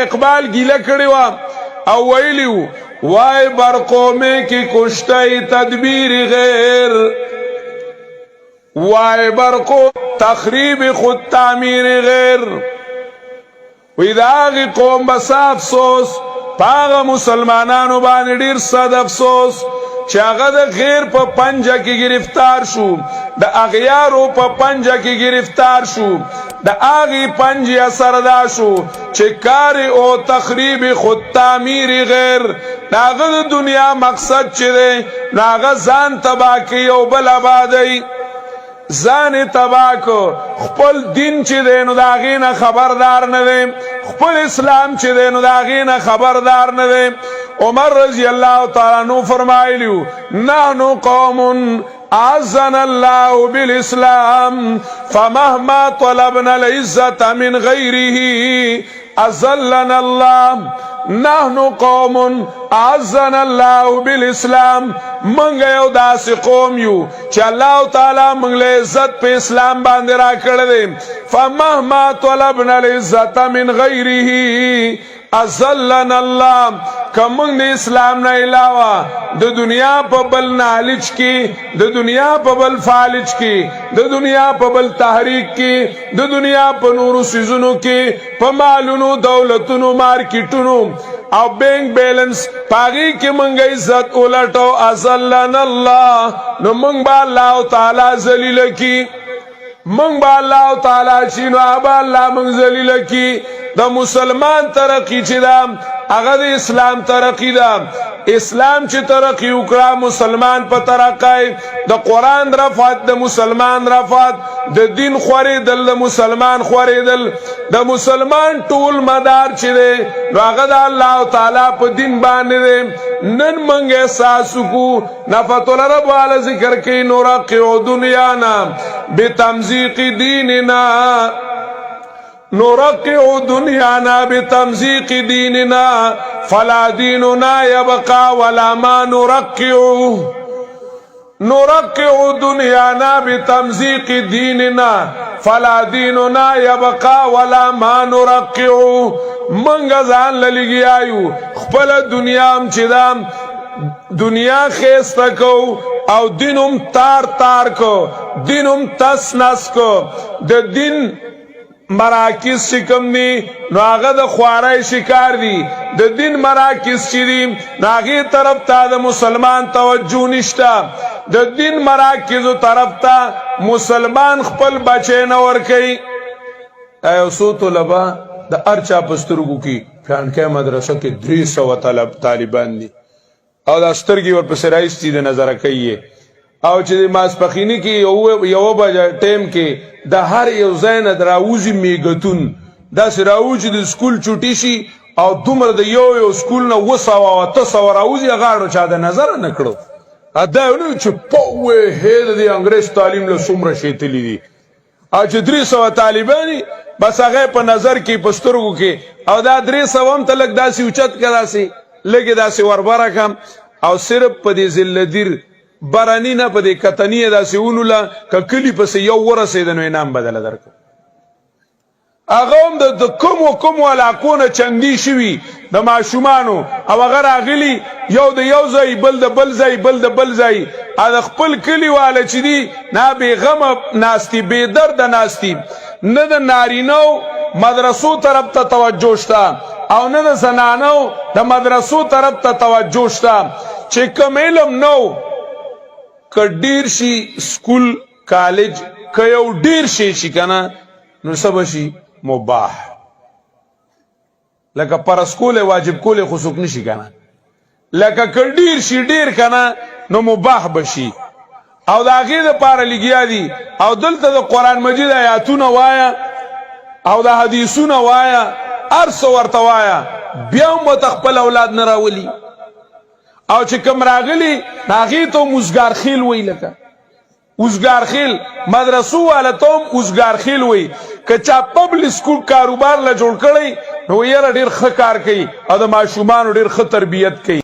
اقبال گیله کړی و او ویلیو وای بر قومه کی کشتای تدبیر غیر وای بر قوم تخریب خود تعمیر غیر وی داغی قوم بس افسوس پاغ مسلمانانو باندې ډیر صد افسوس چې هغه د غیر په پنجه کې گرفتار شو د اغیارو په پنجه کې گرفتار شو د اغي پنجه اثر دا شو چې کار او تخریب خود تعمیر غیر داغه د دنیا مقصد چې دی داغه ځان تبا کوي او بل آبادی ځان تبا کو خپل دین چې دی نو داغې نه خبردار نه دی خپل اسلام چې دی نو داغې نه خبردار نه دی عمر رضی اللہ تعالی عنہ فرمایلیو نحنو قوم اعزنا الله بالاسلام فمهما طلبنا العزة من غيره اذلنا الله نحنو قوم اعزنا الله بالاسلام منګ یو داس قوم یو چې الله تعالی منګ له عزت په اسلام باندې را کړل فمهما طلبنا العزة من غيره اذلنا الله کمنګ د اسلام نه علاوه د دنیا په بل نالج کې د دنیا په بل فالج کې د دنیا په بل تحریک کې د دنیا په نورو سيزونو کې په مالونو دولتونو مارکیټونو او بینک بیلنس پاگی کی منگ عزت اولٹو اذلنا اللہ نو منگ با اللہ تعالی ذلیل کی منگ با اللہ تعالی چینو آبا اللہ منگ ذلیل کی دا مسلمان ترقی چی دا اگر اسلام ترقی دا اسلام چی ترقی اکرا مسلمان پا ترقی دا قرآن رفات دا مسلمان رفات دا دین خوری دل دا مسلمان خوری دل دا مسلمان طول مدار چی دے اگر دا اللہ تعالی پا دین باندے دے نن منگ احساسو کو نفت الرب والا ذکر کی نورقیو دنیانا بتمزیق دیننا نرقع دنیانا بتمزیق دیننا فلا دیننا یبقى ولا ما نرقع دنیانا بتمزیق دیننا فلا دیننا یبقى ولا ما نرقع منگا زان للگی آیو خپل دنیام چدام دنیا خیستا کو او دینم تار تار کو دینم تس نس کو د دین مراکز شکم دی نو آغا دا خوارای شکار دی د دین مراکز چی دی نو آغی طرف تا دا مسلمان توجہ نشتا د دین مراکزو طرف تا مسلمان خپل بچے نور کئی ایو سو طلبا دا ارچا پسترگو کی پھانکے مدرسہ کے 300 طالبان دی او دا سترگی ورپس رئیس دی نظر کئیے او چې ماسپخینی کې یو بجه ټیم کې د هر یو ځای نه دراوزي میګتون داسې راوځي د سکول چوټي شي او دومره د یو سکول نه 200 راوځي غاړو چا د نظر نه کړو ادا یو چې پوه هید د انګریز تعلیم له څومره شیتلی دي او چې 300 طالبانی بس هغه په نظر کې پسترګو کې او دا 300 هم تلک داسې اوچت کړاسي لګي داسې وربره کم او صرف په دې ذلدیر برانی نه پدې کتنی داسې ونولا ککلی پس یو ورسې د نو انعام بدل درک اغه هم د کوم علاقونه چندي شوی د ماشومانو او غیر اغلی یو د یو ځای بل د بل ځای بل د بل ځای ا خپل کلی واله چي دي نه به غم ناشتي به درد ناشتي نه د نارینو مدرسو طرف ته توجه شتا او نه د زنانو د مدرسو طرف ته توجه شتا چې کوم علم نو کډیر شي سکول کالج کيو ډیر شي کنه نو سبا شي مباح لکه پر سکول واجب کول خو څوک نشي کنه لکه کډیر شي ډیر کنه نو مباح بشي او دا غي د پاره لګیا دي او دلته د قران مجید آیاتونه وایا او د حدیثونه وایا ارس ورته وایا بیا متخپل اولاد نه راولي او چې کوم راغلی هغه ته مزګار خیل وی لکه اوسګار خیل مدرسو والتوم اوسګار خیل وی کچا پبلک سکول کاروبار لا جوړ کړي نو یې ډیر ښه کار کوي او د ماشومان ډیر ښه تربیت کوي